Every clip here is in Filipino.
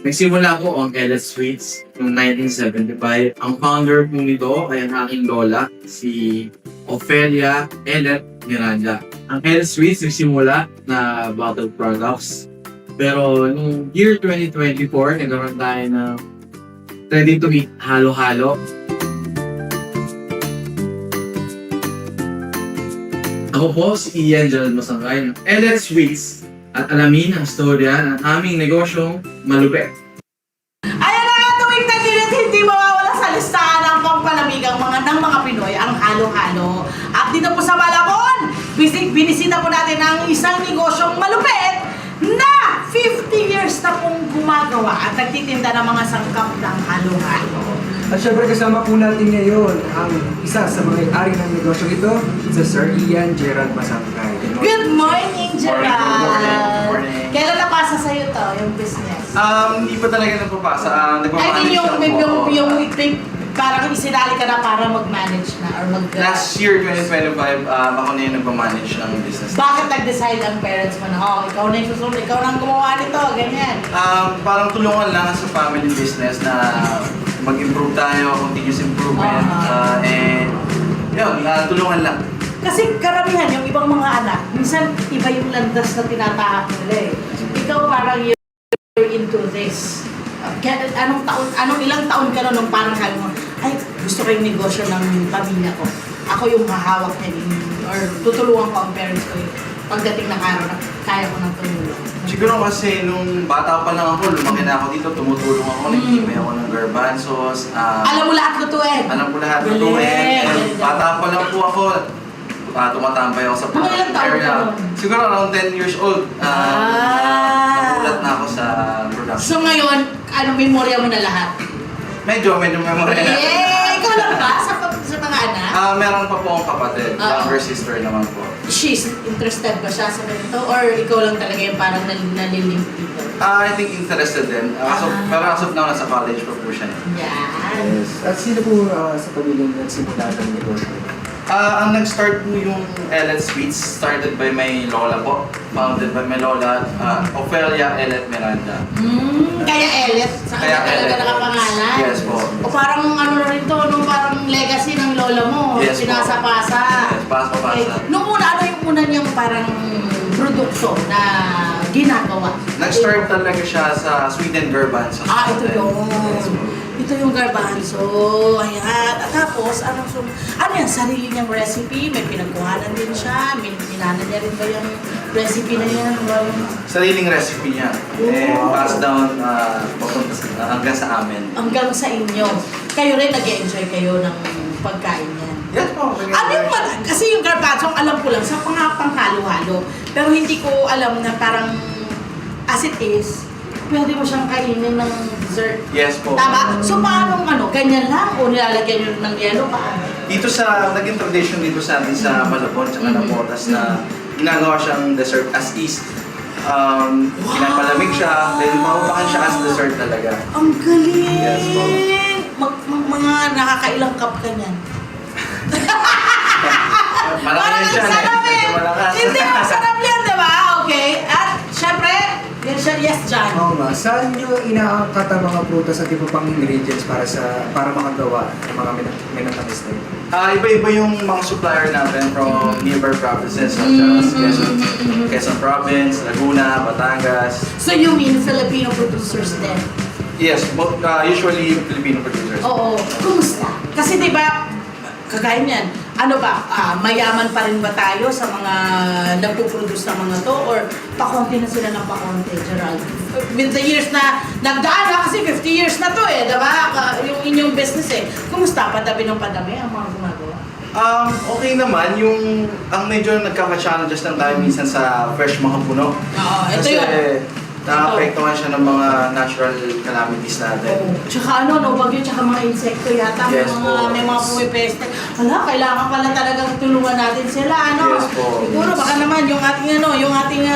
Nagsimula po ang Ellet Sweets noong 1975. Ang founder po nito ay ang aking lola, si Ofelia Ellet Miranda. Ang Ellet Sweets nagsimula na bottled products. Pero noong year 2024, nagkaroon tayo ng ready to eat halo-halo. Ako po si Ian Gerald Masangkay ng Ellet Sweets at alamin ang storya ng aming negosyong malupit. Ayan na nga, tuwing tag-init, hindi mawawala sa listahan ng pampalamigang ng mga Pinoy ang halo-halo. At dito po sa Malabon, binisita po natin ang isang negosyong malupit na 50 years na pong gumagawa at nagtitinda ng mga sangkap ng halo-halo. At syempre kasama po natin ngayon ang isa sa mga ari ng negosyo ito, si Sir Ian Gerald Masangkay. Good morning, Gerald! Morning. Kailan napasa sa'yo to, yung business? Hindi pa talaga nagpapasa. I Nagpamanage mean, lang po ako. yung parang isinali ka na para mag-manage na or Last year, 2025, ako na yung nagpamanage ng business. Bakit nag-decide ang parents mo na, ikaw na yung susunod, ikaw na ang gumawa nito, ganyan? Parang tulungan lang sa family business na mag-improve tayo, continuous improvement, and yun, tulungan lang. Kasi karamihan, yung ibang mga anak, minsan iba yung landas na tinatahak nila eh. Ikaw parang you're into this. Ilang taon ka na nung parang sabi mo, ay, gusto ko yung negosyo ng pamilya ko. Ako yung hahawak niya or tutulungan ko ang parents ko yung pagdating ng araw na kaya ko ng tumulong. Siguro kasi nung bata pa lang ako, lumaki na ako dito, tumutulong ako, nagtitipay ako ng garbanzos. Alam mo lahat lutuin? Alam ko lahat lutuin. Bata pa lang po ako, tumatambay ako sa Mga ilang taon ka nun? Siguro around 10 years old. Nagulat na ako sa production. So ngayon, memorya mo na lahat? Medyo memory na. Yay! Ikaw lang ba? Sa mga anak? Meron pa po akong kapatid, younger sister naman po. She's interested ba siya sa ganito? Or ikaw lang talaga yung parang nalilimp dito? I think interested din. Pero as of now, nasa college pa po siya. Yan. Yes. At sino po sa pamilyang nagsimula ng negosyo? Ang nag-start po yung Ellet Sweets, started by my lola po. Founded by my lola, Ofelia Ellet Miranda. Kaya Elliot, sa kanya talaga Ellet. nakapangalan. Yes po. O parang na rin to, nung parang legacy ng lola mo, Yes po. sinasa-pasa. Yes, pasa-pasa. Nung una, ano yung una niyang parang produkto na ginagawa? Nag-start talaga siya sa Sweden Garbanzos. Ito yun. Yes po. Ito yung garbanzo. Ayan. At tapos, ano yan, sarili niyang recipe? May pinagkuhanan din siya? Minana niya rin ba yung recipe na yan? Sariling recipe niya. And passed down papunta hanggang sa amin. Hanggang sa inyo. Kayo rin nag-enjoy kayo ng pagkain niyan. Yes po. Ano yung kasi yung garbanzo, alam ko lang sa panghalo-halo. Pero hindi ko alam na parang as it is, pwede mo siyang kainin ng dessert. Yes po. Tama? So paano ganyan lang o nilalagyan nyo ng yelo pa? Dito sa, naging tradition dito sa atin sa Malabon, tsaka Nabotas na ginagawa siyang dessert as is. Pinapalamig siya, then mahupakan siya as dessert talaga. Ang galing! Yes po. Mga nakakailang cup ka niyan. Malaki yan siya. Sarap eh! Medyo malakas. Hindi, masarap yan, di ba? Okay. At syempre, yes, John. Oo nga, saan nyo inaangkat ang mga prutas at iba pang ingredients para makagawa ng mga minatamis na ito? Iba-iba yung mga supplier natin from nearby provinces such as Quezon Province, Laguna, Batangas. So you mean Filipino producers din? Yes, usually Filipino producers. Oo. Kumusta? Kasi di ba, kagaya niyan, mayaman pa rin ba tayo sa mga nagpo-produce ng mga to or pakonti na sila ng pakonti, Gerald? With the years na nagdaan na, kasi 50 years na to eh, diba? Yung inyong business eh. Kumusta? Padami ng padami ang mga gumagawa? Okay naman, ang medyo nagkaka-challenges lang tayo minsan sa fresh mga puno. Oo, ito Kasi yun. naapektuhan siya ng mga natural calamities natin. Tsaka bagyo, tsaka mga insekto yata, Yes po. may mga pumipeste. Kailangan pala talagang tulungan natin sila, Yes po. Siguro, baka naman yung ating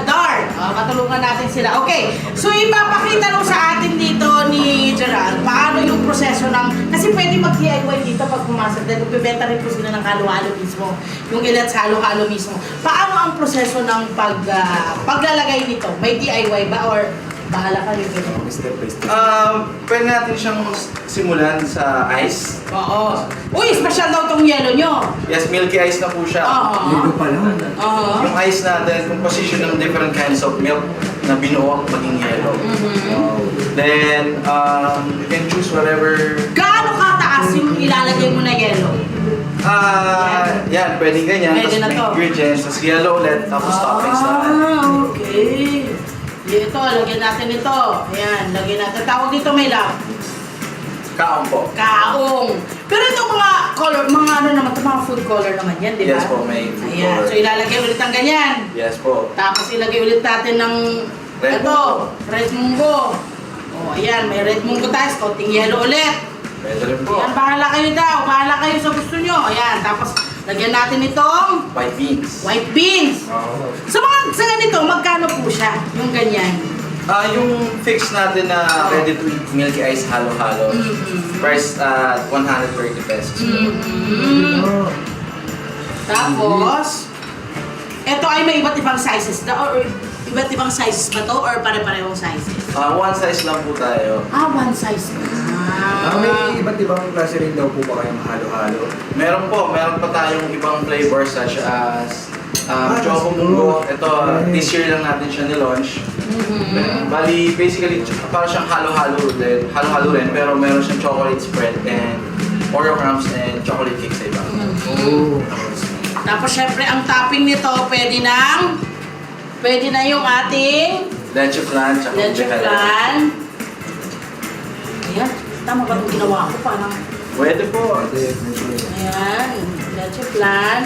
DAR, katulungan natin sila. Okay, so ipapakita nung sa atin dito ni Gerald, paano yung proseso kasi pwede mag-DIY dito pag pumasok, dahil bibenta rin po sila ng halo-halo mismo, yung Ellet's halo-halo mismo. Paano ang proseso ng paglalagay nito? May DIY ba or Bahala kayo ganyan. Step by step. Pwede natin siyang simulan sa ice. Oo. Uy, special daw tong yellow nyo. Yes, milky ice na po siya. Ligo pa lang. Oo. Yung ice natin, composition ng different kinds of milk na binuo maging yellow. Then, you can choose whatever. Gaano kataas yung ilalagay mo na yellow? Yan, pwedeng ganyan. Pwede Tapos na may to. ingredients, tapos yellow ulit, tapos toppings naman. Okay. Ito, lagyan natin ito. Ayan, lagyan natin. Tawag dito may love. Kaong po. Kaong. Pero ito mga color, mga ano naman, ito mga food color naman yan, di ba? Yes po, may food Ayan, color. so ilalagay ulit ang ganyan. Yes po. Tapos ilagay ulit natin ng Red ito, mungo. red mungo. O, ayan, may red mungo tayo, coating yellow ulit. Pwede rin po. Ayan, bahala kayo daw, bahala kayo sa gusto nyo. Ayan, tapos lagyan natin itong White beans. white beans. Oo. Sa ganito, magkano po siya? Yung ganyan. Yung fix natin na ready to eat milky ice halo-halo. Price 130 pesos. Oo. Tapos, ito ay may iba't ibang sizes na or iba't ibang sizes ba to or pare-parehong sizes? One size lang po tayo. One size na. May iba't ibang klase rin daw po ba kayong halo-halo? Meron pa tayong ibang flavors such as Choco that's Mungo. good. Ito, this year lang natin siya nilaunch. Bali, basically, para siyang halo-halo rin, pero meron siyang chocolate spread and Oreo crumbs and chocolate cake sa iba. Oo. Tapos syempre ang topping nito pwede na yung ating Leche flan, tsaka leche becalera. flan. Ayan, tama ba itong ginawa ko? Parang, Pwede po. ayan, leche flan.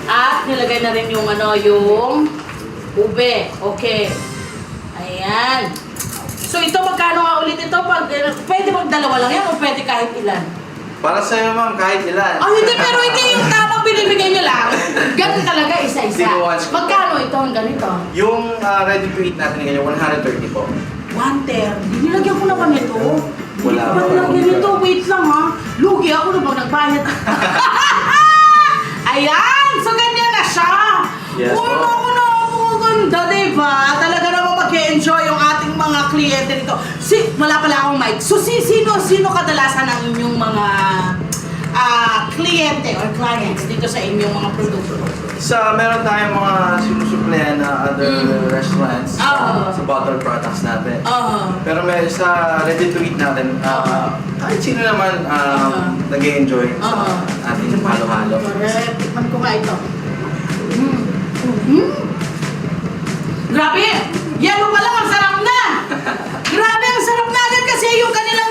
At nilagay na rin yung yung ube. Okay. Ayan. So ito, magkano nga ulit ito? Pwede magdalawa lang yan o pwede kahit ilan? Para sa'yo ma'am, kahit ilan. Hindi, pero hindi yung tamang binibigay nyo lang. Ganun talaga, isa-isa. Hindi ko once. Magkano ito ang ganito? Yung ready to eat natin ngayon, 130 po. 130. Nilagyan ko na ba nito? Wala Hindi ko pa. ba nilagyan nito? Wait lang ha. Lugi ako na bang nagbayad? Ayan! So ganyan na siya! Yes, Uy, po. naku na ako ganda, diba? Talaga naman mag-enjoy yung ating mga kliyente nito. Wala pala akong mic. So sino kadalasan ang inyong mga kliyente or clients dito sa inyong mga produkto? Meron tayong mga sinusuplayan na other restaurants sa bottle products natin. Pero may sa ready to eat natin, kahit sino naman nag-enjoy sa ating halo-halo. Correct. Tikman ko nga ito. Grabe! Yellow pa lang, ang sarap na! Grabe, ang sarap na agad kasi yung kanilang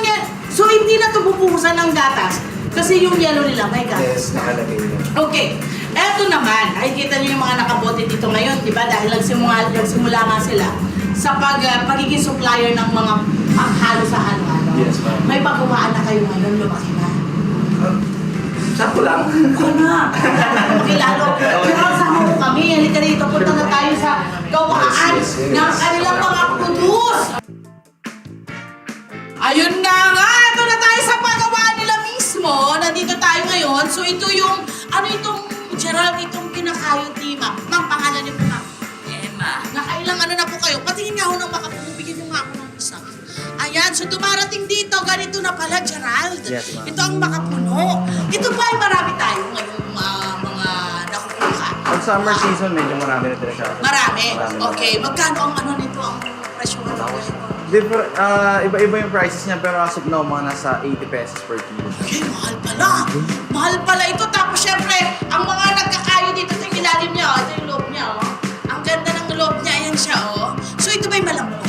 so hindi na ito bubuhusan ng gatas. Kasi yung yellow nila, may gatas. Yes, nakalagay na. Okay. Eto naman, ay kita niyo yung mga nakabote dito ngayon, di ba? Dahil nagsimula nga sila sa pagiging supplier ng mga panghalo sa halo-halo. Yes, ma'am. May pagkuhaan na kayo ngayon, lumaki na. Sakto lang. Kuna! Makilalo. Kaya sama mo kami. Halika rito. Punta na tayo sa gawaan Yes, yes, yes. ng kanilang mga produce. Ayun na nga. Ito na tayo sa pagawaan nila mismo. Nandito tayo ngayon. So ito yung, itong, Gerald, itong kinakayod ni Ma'am. Ma'am, pangalan niyo po, Ma'am. Emma. Nakailang na po kayo. Patingin nga ako ng makapumubigyan niyo nga ako ng isa. Ayan, so dumarating dito, ganito na pala, Gerald. Yes, ma'am. Ito ang makapuno. Ito ba ay marami tayong ngayong mga nakukuha? Pag summer season, medyo marami na talaga siya. Marami? Okay. Magkano ang nito, ang presyo ng Iba-iba yung prices niya, pero as of now, mga nasa 80 pesos per kilo. Okay, mahal pala. Mahal pala ito. Tapos syempre, ang mga nagkakayo dito, ito yung ilalim niya, ito yung loob niya, Ang ganda ng loob niya, ayan siya, So ito ba yung malambot?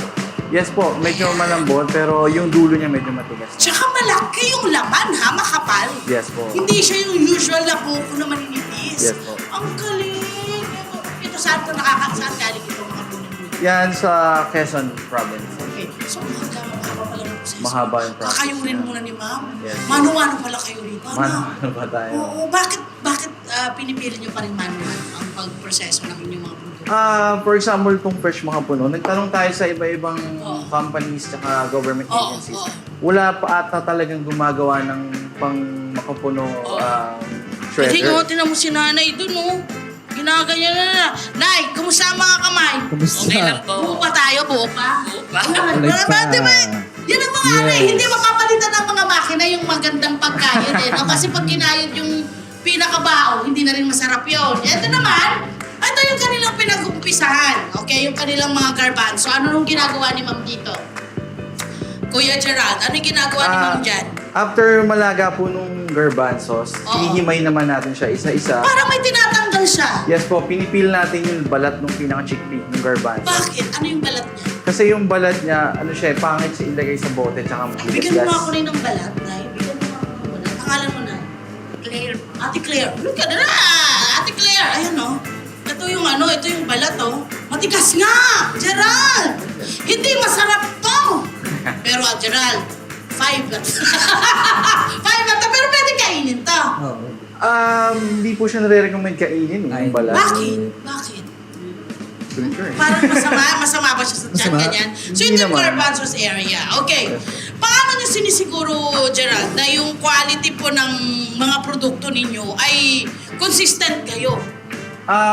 Yes po, medyo malambot, pero yung dulo niya medyo matigas. Tsaka malaki yung laman, makapal. Yes po. Hindi siya yung usual na buko na maninipis. Yes po. Ang galing. Ito saan galing ito mga bunin-bunin? Yan sa Quezon province. Okay. So mahaba pala ng proseso. Mahaba yung process. Kakayong rin muna ni Ma'am. Yes. Mano-mano pala kayo rito. Ano ba tayo? Oo, bakit pinipili niyo pa rin manual ang pagproseso ng inyong mga produkto? For example, kung fresh makapuno, nagtanong tayo sa iba-ibang companies at government agencies. Wala pa ata talagang gumagawa ng pang makapuno Pwede shredder. tinan mo si nanay dun, Ginaganyan na. Nay, kumusta ang mga kamay? Kumusta? Okay lang po. Buo pa tayo, buo pa. ba? Ulit pa. Di ba? Yan ang mga ano eh, hindi mapapalitan ng mga makina yung magandang pagkain eh. No? Kasi pag kinayod yung pinakabao, hindi na rin masarap yun. Ito naman, ito yung kanilang pinag-umpisahan. Okay, yung kanilang mga garbanzo. Ano nung ginagawa ni Ma'am dito? Kuya Gerald, ano yung ginagawa ni Ma'am dyan? After malaga po nung garbanzos, hinihimay naman natin siya isa-isa. Parang may tinatanggal siya. Yes po, pinipil natin yung balat ng pinaka-chickpea ng garbanzo. Bakit? Ano yung balat niya? Kasi yung balat niya, ano siya, pangit siya ilagay sa bote tsaka Bigyan mo nga ako rin ng balat, Nay. Bigyan mo nga ako ng balat. Pangalan mo na. Claire. Ate Claire. Look at that! Ate Claire. Ayan o. Ito yung ano, ito yung balat o. Matigas nga! Gerald! Hindi masarap to! Pero Gerald, 5 na. 5 na to, pero pwede kainin to. Oo. Hindi po siya nare-recommend kainin Ay. yung balat. Bakit? Bakit? Sure. Parang masama ba siya sa tiyan, Masama? ganyan? So, Hindi ito yung naman. garbanzos area. Okay. Paano nyo sinisiguro, Gerald, na yung quality po ng mga produkto ninyo ay consistent kayo?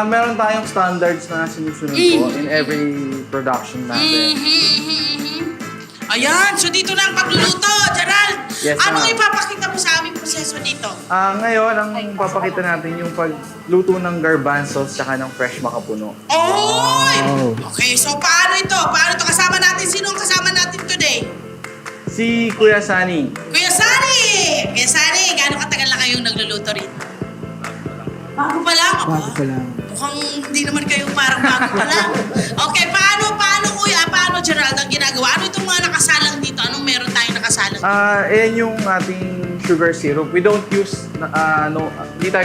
Meron tayong standards na sinusunod po in every production natin. Ayan, so dito na ang pagluluto, Gerald. Yes, Anong ma'am. ipapakita mo sa aming proseso dito? Ngayon, ang papakita natin yung pagluto ng garbanzos tsaka ng fresh makapuno. Oy! Wow. Okay, so paano ito? Paano ito? Kasama natin? Sino ang kasama natin today? Si Kuya Sunny. Kuya Sani! Kuya Sani, gaano katagal na kayong nagluluto rin? Bago pa lang ako. Bago pa lang. Mukhang hindi naman kayo parang bago pa lang. Okay, paano Kuya? Paano Gerald ang ginagawa? Ano itong mga nakasalang dito? Anong meron tayong nakasalang? Ayan yung ating sugar syrup. We don't use, hindi tayo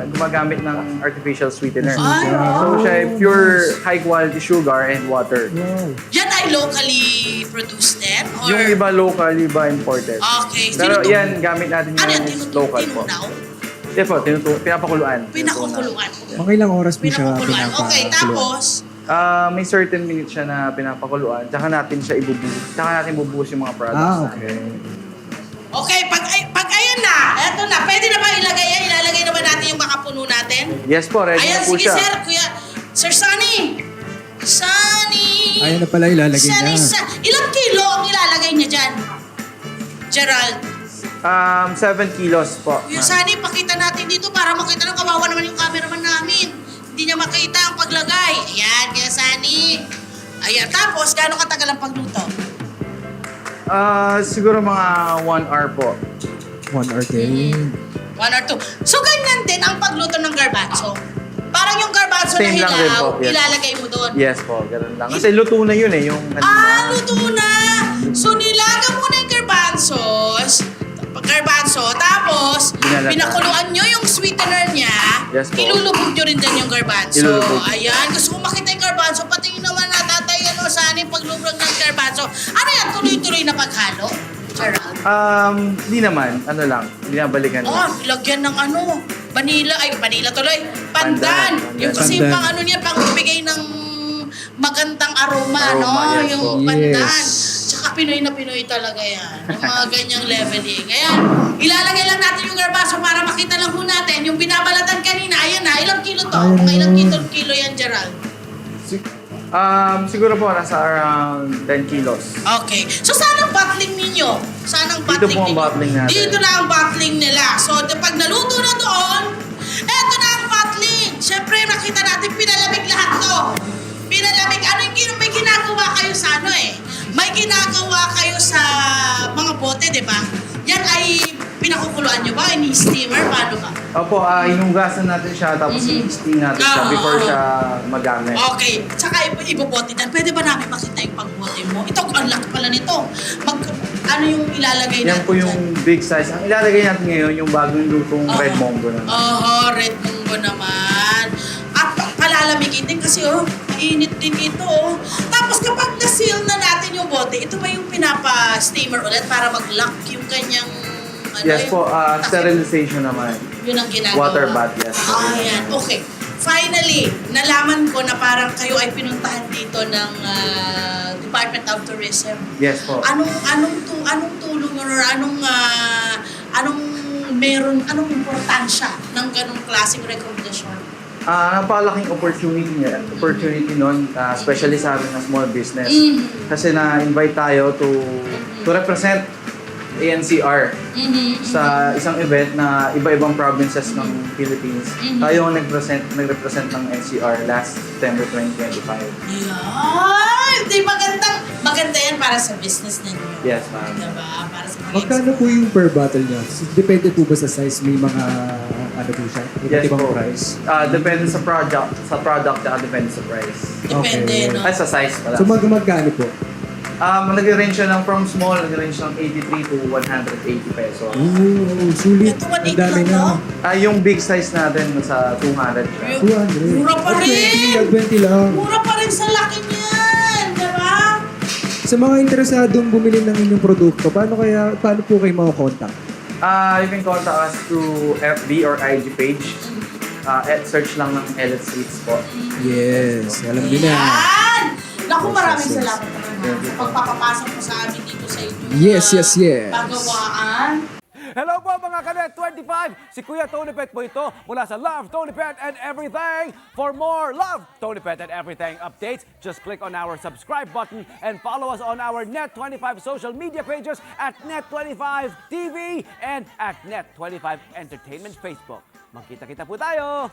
gumagamit ng artificial sweetener. Ay, So siya ay pure high quality sugar and water. Wow. yan ay locally produced din? Or... Yung iba local, iba imported. Okay. Pero Tinutu- yan, gamit natin Ano yan? yung local po. Tinunaw? Yes po, pinapakuluan. Pinakukuluan. Mga ilang oras po siya Pinakukuluan. Okay, tapos, May certain minutes siya na pinapakuluan, tsaka natin siya ibubuhos. Tsaka natin bubuhos yung mga products Okay. okay, pag ayan na, eto na, pwede na ba ilagay yan? Ilalagay na ba natin yung makapuno natin? Yes po, ready Ayan, na po sige siya. sir, Kuya. Sir Sunny! Sunny! Ayun na pala ilalagay Sunny, niya. ilang kilo ang ilalagay niya dyan? Gerald. 7 kilos po. Kuya Sunny, pakita natin dito para makita ng kawawa naman yung cameraman namin. Hindi niya makita ang paglagay. Ayan, Kuya Sunny. Ayan, tapos, gaano katagal ang pagluto? Siguro mga 1 hour po. 1 hour din. 1 or 2. So, ganyan din ang pagluto ng garbanzo. Parang yung garbanzo na Same lang rin hilaw, po, yes. ilalagay mo doon. Yes po, ganun lang. Kasi luto na yun eh, yung Luto na! So, nilaga muna yung garbanzo, tapos, Binalatan. pinakuluan nyo yung sweetener niya, Yes po. ilulubog nyo rin dyan yung garbanzo. Ilulubog. Ayan, gusto ko makita yung garbanzo, pati yung naman natatay, saan yung paglubog ng garbanzo. Ano yan, tuloy-tuloy na paghalo? Gerald? Hindi naman, ano lang, binabalikan Oh, lang. ilagyan ng vanilla tuloy. Pandan. Pandan. Yung kasi Pandan. pang ano niya, pang bigay ng magandang aroma, no? Aroma, yes Yung po. pandan. Yes. Tsaka Pinoy na Pinoy talaga yan. Yung mga ganyang leveling. Ayan, ilalagay lang natin yung garbanzo para makita lang ho natin. Yung binabalatan kanina, ayan na, ilang kilo to? Ayun. Mga ilang kilo yan, Gerald? Siguro po, nasa around 10 kilos. Okay. So, saan ang bottling ninyo? Saan ang Dito bottling po ang ninyo? bottling natin. Dito na ang bottling nila. So, pag naluto na doon, eto na ang bottling. Siyempre, nakita natin, pinalamig lahat to. Pinalamig. Ano yung may ginagawa kayo sa ano eh? May ginagawa kayo sa mga bote, di ba? Yan ay pinakukuluan nyo ba? Ini-steamer? Paano ba? Opo, hinugasan natin siya, tapos i-steam natin siya before siya magamit. Okay. Tsaka ibobote dyan. Pwede ba namin makita yung pagbote mo? Ito, ang laki pala nito. Ano yung ilalagay natin Yan po yung dyan? big size. Ang ilalagay natin ngayon, yung bagong lutong red mongo na. Red Mungo naman. At palalamigin din kasi mainit din ito Tapos kapag na-seal na natin yung bote, ito ba yung pinapa-steamer ulit para mag-lock yung kanyang Yes po, takip? sterilization naman. Yun ang ginagawa. Water bath, yes. Ayan, okay. Finally, nalaman ko na parang kayo ay pinuntahan dito ng Department of Tourism. Yes po. Anong tulong or anong importansya ng ganung klaseng rekomendasyon? napakalaking opportunity nun, especially sa amin na small business. Kasi na-invite tayo to represent ANCR sa isang event na iba-ibang provinces ng Philippines. Tayo ang nag-represent ng NCR last September 2025. Yan! Di maganda yan para sa business ninyo. Yes, ma'am. Diba? Para sa mga Magkano po yung per battle niya? Depende po ba sa size? May mga, ano po siya? Iba't Yes ibang po. price? Depende sa product, depende sa price. Depende, Okay. no? Ay, sa size pala. So magkano po? Nag-range siya ng from small, nag-range ng 83 to 180 pesos. Oh, sulit. Ito, Ang 180 dami lang, na. Yung big size natin sa 200 siya. 200. Mura pa rin! 20 lang. Mura pa rin sa laki niyan! Diba? Sa mga interesadong bumili ng inyong produkto, paano po kayo makakontakt? You can contact us through FB or IG page. Search lang ng Elliot Sweets po. Yes, alam niyo na. Yan! Naku, maraming Yes, yes. salamat naman ha, sa pagpapapasok mo sa amin dito sa inyong Yes, yes, yes. pagawaan. Hello po mga Kanet 25! Si Kuya Tony Pet po ito mula sa Love, Tony Pet and Everything. For more Love, Tony Pet and Everything updates, just click on our subscribe button and follow us on our Net25 social media pages at Net25 TV and at Net25 Entertainment Facebook. Magkita-kita po tayo!